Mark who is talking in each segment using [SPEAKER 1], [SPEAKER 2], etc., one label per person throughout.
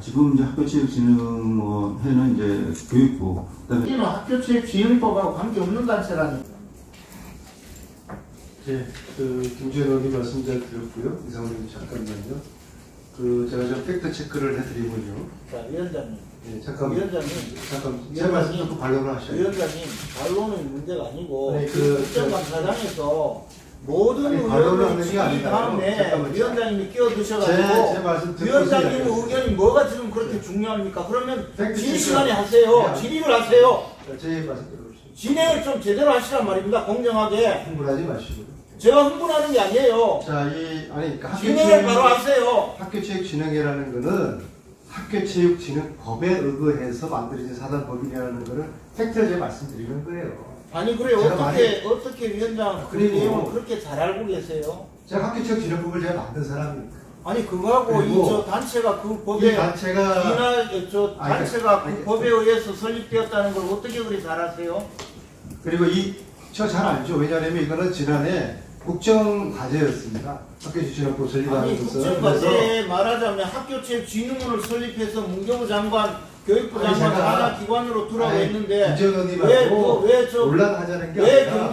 [SPEAKER 1] 지금 이제 학교체육진흥회는 이제 교육부, 그다음에
[SPEAKER 2] 이는 학교체육진흥법하고 관계없는 단체라니.
[SPEAKER 3] 네, 김주현 의원님 말씀 잘 드렸고요. 이상훈 의원님 잠깐만요. 제가 좀 팩트 체크를 해드리면요.
[SPEAKER 2] 자, 위원장님.
[SPEAKER 3] 네, 잠깐.
[SPEAKER 2] 위원장님.
[SPEAKER 3] 잠깐. 제 말씀 듣고 반론을 하셔야 돼요.
[SPEAKER 2] 위원장님, 반론은 문제가 아니고,
[SPEAKER 3] 아니,
[SPEAKER 2] 국정감사장에서 모든
[SPEAKER 3] 반론을 하는
[SPEAKER 2] 의원들이
[SPEAKER 3] 게 아니라
[SPEAKER 2] 다음에 위원장님이 끼어드셔가지고,
[SPEAKER 3] 제 말씀 듣고
[SPEAKER 2] 위원장님
[SPEAKER 3] 시작해요.
[SPEAKER 2] 의견이 뭐가 지금 그렇게 중요합니까? 그러면
[SPEAKER 3] 팩트
[SPEAKER 2] 질
[SPEAKER 3] 체크.
[SPEAKER 2] 시간에 하세요.
[SPEAKER 3] 네.
[SPEAKER 2] 질의를 하세요.
[SPEAKER 3] 자, 제 말씀 들어보시죠.
[SPEAKER 2] 진행을 좀 제대로 하시란 말입니다. 공정하게.
[SPEAKER 3] 흥분하지 마시고요.
[SPEAKER 2] 제가 흥분하는 게 아니에요.
[SPEAKER 3] 자, 그러니까
[SPEAKER 2] 진행을 바로 하세요.
[SPEAKER 3] 학교체육진흥회라는 거는 학교체육진흥법에 의거해서 만들어진 사단법인이라는 거를 팩트를 제가 말씀드리는 거예요.
[SPEAKER 2] 아니 그래
[SPEAKER 3] 제가
[SPEAKER 2] 어떻게 위원장 그
[SPEAKER 3] 그리고
[SPEAKER 2] 내용을 그렇게 잘 알고 계세요?
[SPEAKER 3] 제가 학교체육진흥법을 제가 만든 사람입니다.
[SPEAKER 2] 아니 그거하고 이 저 단체가 그 법에 단체가 그 법에 의해서 설립되었다는 걸 어떻게 그리 잘 아세요?
[SPEAKER 3] 그리고 저 잘 알죠. 왜냐하면 이거는 지난해 국정과제였습니다. 학교체육진흥법 설립하는
[SPEAKER 2] 아니
[SPEAKER 3] 것은.
[SPEAKER 2] 국정과제 말하자면 학교체육진흥원을 설립해서 문교부 장관, 교육부
[SPEAKER 3] 아니,
[SPEAKER 2] 장관
[SPEAKER 3] 제가
[SPEAKER 2] 하나 기관으로 두라고 했는데
[SPEAKER 3] 김정은님하고 논란하자는 게
[SPEAKER 2] 왜
[SPEAKER 3] 아니라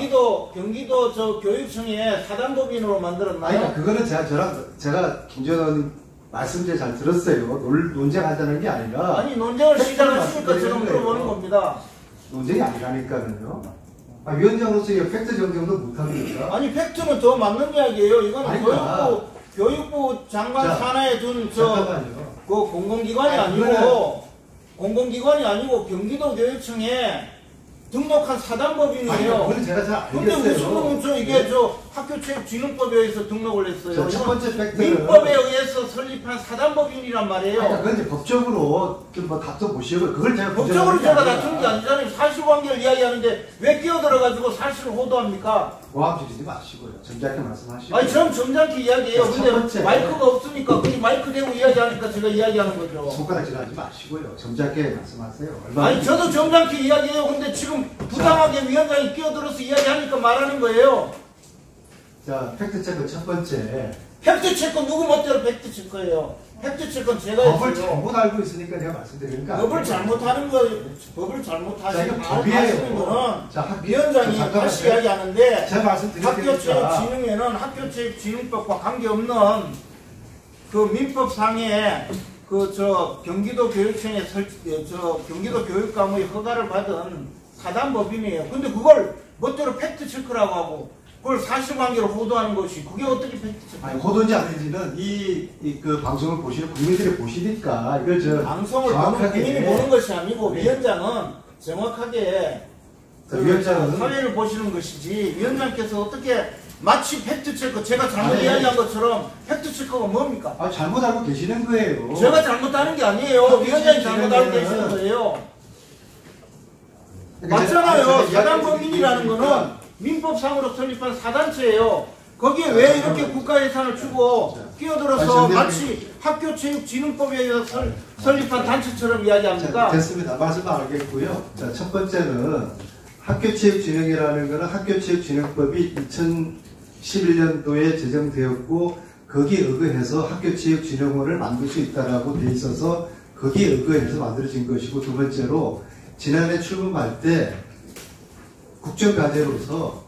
[SPEAKER 2] 경기도 저 교육청에 사단법인으로 만들었나요?
[SPEAKER 3] 아니 그거는 제가 김정은 말씀 잘 들었어요. 논쟁하자는 게 아니라
[SPEAKER 2] 아니 논쟁을 시작하시니까
[SPEAKER 3] 말씀드리는
[SPEAKER 2] 제가 물어보는
[SPEAKER 3] 거예요.
[SPEAKER 2] 겁니다.
[SPEAKER 3] 논쟁이 아니라니까요. 위원장으로서 이 팩트 정정도 못합니까?
[SPEAKER 2] 아니 팩트는 더 맞는 이야기예요. 이건
[SPEAKER 3] 아니까.
[SPEAKER 2] 교육부 장관
[SPEAKER 3] 자,
[SPEAKER 2] 산하에 둔
[SPEAKER 3] 잠깐만요.
[SPEAKER 2] 그 공공기관이 공공기관이 아니고 경기도 교육청에 등록한 사단법인이에요.
[SPEAKER 3] 그건 제가 잘
[SPEAKER 2] 근데
[SPEAKER 3] 알겠어요.
[SPEAKER 2] 무슨 놈은 이게 학교체육진흥법에 의해서 등록을 했어요.
[SPEAKER 3] 첫 번째 팩트는
[SPEAKER 2] 민법에 의해서 설립한 사단법인이란 말이에요.
[SPEAKER 3] 그건 이제 법적으로 좀 다퉈 보시고 그걸 제가
[SPEAKER 2] 법적으로 제가
[SPEAKER 3] 아니라
[SPEAKER 2] 다투는 게 아니잖아요. 사실관계를 이야기하는데 왜 끼어들어가지고 사실을 호도합니까?
[SPEAKER 3] 고함지르지 마시고요. 점잖게 말씀하시고.
[SPEAKER 2] 아니 전 점잖게 이야기해요.
[SPEAKER 3] 첫
[SPEAKER 2] 근데
[SPEAKER 3] 번째.
[SPEAKER 2] 마이크가 없으니까 그냥 마이크 대고 이야기하니까 제가 이야기하는 거죠.
[SPEAKER 3] 손가락질 하지 마시고요. 점잖게 말씀하세요.
[SPEAKER 2] 아니 저도 점잖게 이야기해요. 근데 지금 부당하게 위원장이 끼어들어서 이야기하니까 말하는 거예요.
[SPEAKER 3] 자, 팩트체크 첫 번째.
[SPEAKER 2] 팩트체크 누구 멋대로 팩트체크예요. 팩트체크는 제가
[SPEAKER 3] 법을
[SPEAKER 2] 했어요.
[SPEAKER 3] 잘못 알고 있으니까 제가 말씀드리는 거
[SPEAKER 2] 법을 잘못하는 거, 법을 잘못하시는
[SPEAKER 3] 이거 법이에요.
[SPEAKER 2] 거는
[SPEAKER 3] 자,
[SPEAKER 2] 위원장이
[SPEAKER 3] 잠깐만요.
[SPEAKER 2] 다시 이야기하는데
[SPEAKER 3] 제가 말씀드릴 테니까.
[SPEAKER 2] 학교체육진흥회는 학교체육진흥법과 관계없는 그 민법상에 경기도 교육청에 경기도 교육감의 허가를 받은 사단법인이에요. 근데 그걸 멋대로 팩트체크라고 하고 그걸 사실관계로 호도하는 것이 그게 어떻게 팩트체크예요?
[SPEAKER 3] 아니, 호도인지 아닌지는 그 방송을 보시는 국민들이 보시니까 이걸
[SPEAKER 2] 방송을
[SPEAKER 3] 정확하게
[SPEAKER 2] 본인이 보는 것이 아니고
[SPEAKER 3] 네.
[SPEAKER 2] 위원장은 정확하게
[SPEAKER 3] 위원장은
[SPEAKER 2] 사회를 보시는 것이지 위원장께서 어떻게 마치 팩트체크 제가 잘못
[SPEAKER 3] 아니,
[SPEAKER 2] 이야기한 것처럼 팩트체크가 뭡니까?
[SPEAKER 3] 잘못 알고 계시는 거예요.
[SPEAKER 2] 제가 잘못하는 게 아니에요. 위원장이 잘못 알고 계시는 거예요. 맞잖아요. 사단법인이라는 거는 민법상으로 설립한 사단체예요. 거기에 왜 이렇게 국가 예산을 주고 끼어들어서 마치 학교체육진흥법에 의해서 설립한 단체처럼 이야기합니까?
[SPEAKER 3] 됐습니다. 말씀 알겠고요. 자, 첫 번째는 학교체육진흥이라는 것은 학교체육진흥법이 2011년도에 제정되었고 거기에 의거해서 학교체육진흥원을 만들 수 있다라고 돼 있어서 거기에 의거해서 만들어진 것이고 두 번째로 지난해 출범할 때 국정과제로서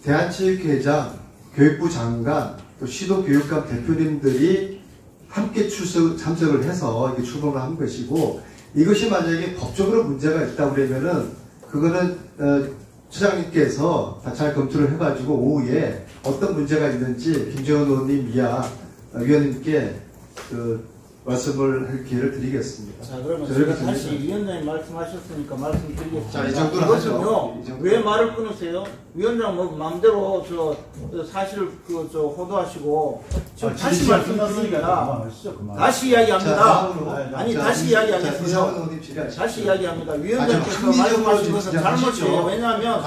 [SPEAKER 3] 대한체육회장, 교육부 장관, 또 시도교육감 대표님들이 함께 참석을 해서 이게 출범을 한 것이고 이것이 만약에 법적으로 문제가 있다고 그러면은 그거는 처장님께서 다 잘 검토를 해가지고 오후에 어떤 문제가 있는지 김정은 의원님 이하 위원님께 말씀을 할 기회를 드리겠습니다.
[SPEAKER 2] 자, 그러면 제가 다시 위원장님 말씀하셨으니까 말씀드리겠습니다.
[SPEAKER 3] 자, 이 정도로 하죠.
[SPEAKER 2] 왜 말을 끊으세요? 위원장 마음대로 사실을 호도하시고 지금 다시 말씀드립니다. 다시 이야기합니다. 다시 이야기하겠어요. 다시 이야기합니다. 위원장께서 말씀하신 것은 잘못이에요. 왜냐하면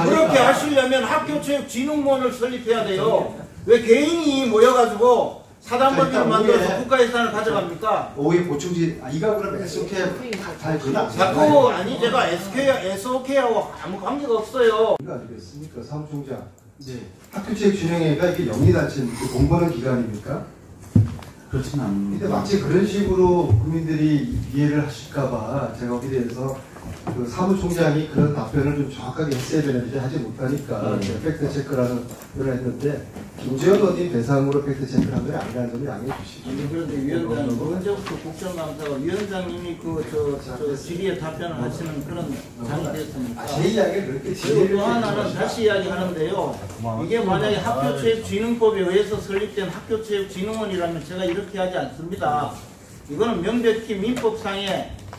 [SPEAKER 2] 그렇게 하시려면 학교체육진흥원을 설립해야 돼요. 왜 개인이 모여가지고 사단법인을 만들어서 국가 예산을 가져갑니까?
[SPEAKER 3] 오후에 보충지 이가 그럼 SOK 다 그건
[SPEAKER 2] 자꾸 아니 제가 SOK하고 아무 관계가 없어요.
[SPEAKER 3] 이거 아니겠습니까? 사무총장. 네. 학교체육진흥회가 이게 영리단체 공부하는 기관입니까?
[SPEAKER 1] 그렇지는 않는데.
[SPEAKER 3] 근데 마치 그런 식으로 국민들이 이해를 하실까봐 제가 거기에 대해서 그 사무총장이 그런 답변을 좀 정확하게 했어야 되는데 하지 못하니까 제가 팩트체크라는 표현을 했는데 김재원 의원님 대상으로 팩트체크를 한 건 아니라는 점을 양해해 주시죠.
[SPEAKER 2] 아니, 그런데 위원장님, 언제부터 국정감사가 위원장님이 저 질의에 답변을 하시는 그런 장이 됐습니까?
[SPEAKER 3] 제 이야기를 그렇게
[SPEAKER 2] 그리고
[SPEAKER 3] 진행을
[SPEAKER 2] 또 하나는 다시 이야기하는데요. 이게 만약에 학교체육진흥법에 의해서 설립된 학교체육진흥원이라면 제가 이렇게 하지 않습니다. 이거는 명백히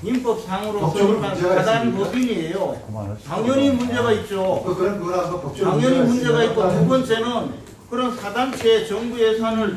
[SPEAKER 2] 민법상으로 설립한 사단 법인이에요. 당연히 문제가 있죠.
[SPEAKER 3] 그런 거라서 법적으로
[SPEAKER 2] 당연히 문제가 있고, 두 번째는 그런 사단체의 정부 예산을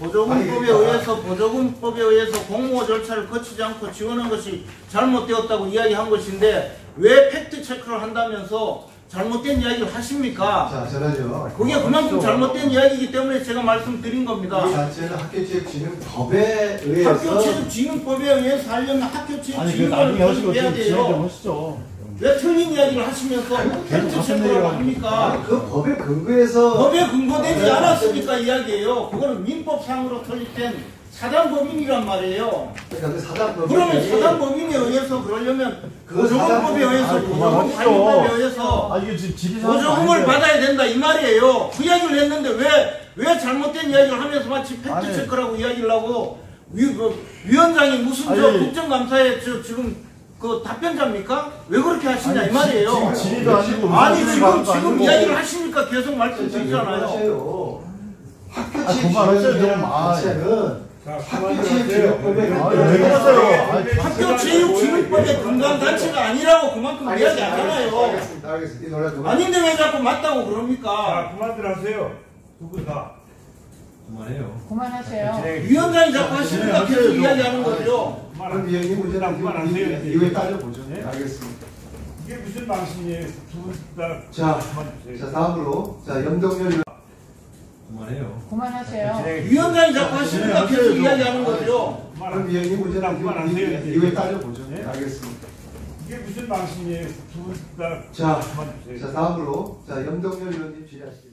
[SPEAKER 2] 보조금법에 의해서 공모 절차를 거치지 않고 지원한 것이 잘못되었다고 이야기한 것인데 왜 팩트 체크를 한다면서 잘못된 이야기를 하십니까?
[SPEAKER 3] 자, 저는요.
[SPEAKER 2] 그게 그만큼 잘못된 이야기이기 때문에 제가 말씀드린 겁니다.
[SPEAKER 3] 이 자체는 학교체육진흥법에 의해서
[SPEAKER 2] 학교체육진흥법에 의해서 하려면
[SPEAKER 4] 아니 그
[SPEAKER 2] 학교체육진흥원을
[SPEAKER 4] 나중에 하시고
[SPEAKER 2] 설립해야
[SPEAKER 4] 지금 진행 좀
[SPEAKER 2] 돼요.
[SPEAKER 4] 하시죠.
[SPEAKER 2] 왜 틀린 이야기를 하시면서 팩트 체크라고 합니까?
[SPEAKER 3] 그 법에 근거해서
[SPEAKER 2] 법에 근거되지 않았으니까 이야기예요. 그거는 민법상으로 설립된 사단법인이란 말이에요.
[SPEAKER 3] 그러니까 그 사단법이
[SPEAKER 2] 그러면 사단법인에 의해서 그러려면
[SPEAKER 3] 그
[SPEAKER 2] 보조금법에 의해서
[SPEAKER 4] 아니,
[SPEAKER 2] 보조금
[SPEAKER 4] 그만하시죠.
[SPEAKER 2] 관리법에 의해서
[SPEAKER 4] 아 이게 지금 지리산
[SPEAKER 2] 보조금을 받아야 된다 이 말이에요. 그 이야기를 했는데 왜 잘못된 이야기를 하면서 마치 팩트
[SPEAKER 4] 아니.
[SPEAKER 2] 체크라고 이야기를 하고 위원장이 무슨 저
[SPEAKER 4] 아니.
[SPEAKER 2] 국정감사에 지금 그 답변자입니까? 왜 그렇게 하시냐 이 말이에요.
[SPEAKER 4] 지금 지리도 아니고
[SPEAKER 2] 아니
[SPEAKER 4] 무슨
[SPEAKER 2] 지금
[SPEAKER 4] 말도 아니고.
[SPEAKER 2] 이야기를 하시니까 계속 말씀드리잖아요.
[SPEAKER 4] 그만하세요, 좀.
[SPEAKER 3] 학교체육진흥법은 학교체육진흥법에
[SPEAKER 4] 왜 그러세요?
[SPEAKER 2] 학교체육진흥법의 근간단체가 아니라고 그만큼 이야기 안 하나요.
[SPEAKER 3] 알겠습니다. 이 노래 그만.
[SPEAKER 2] 아닌데 왜 자꾸 맞다고 그럽니까?
[SPEAKER 5] 그만들 하세요. 두 분 다. 그만해요.
[SPEAKER 6] 그만하세요.
[SPEAKER 2] 위원장이 자꾸 하시니까 계속 이야기하는 거죠.
[SPEAKER 3] 그럼 위원님 문제는
[SPEAKER 5] 그만하세요.
[SPEAKER 3] 이후에 따져보죠.
[SPEAKER 5] 네?
[SPEAKER 3] 알겠습니다.
[SPEAKER 5] 이게 무슨 방식이에요? 두 분 다.
[SPEAKER 3] 자,
[SPEAKER 5] 그만두세요.
[SPEAKER 3] 자 다음으로 염동열 의원.
[SPEAKER 5] 그만해요.
[SPEAKER 6] 그만하세요.
[SPEAKER 2] 위원장이 자꾸 하시니까 계속 이야기하는 거죠.
[SPEAKER 3] 그럼 위원님 문제는
[SPEAKER 5] 그만하세요.
[SPEAKER 3] 이후에 따져보죠.
[SPEAKER 5] 네?
[SPEAKER 3] 알겠습니다.
[SPEAKER 5] 이게 무슨 방식이에요? 두 분 다.
[SPEAKER 3] 자,
[SPEAKER 5] 그만두세요.
[SPEAKER 3] 자 다음으로 염동열 의원님 질의하시겠습니다.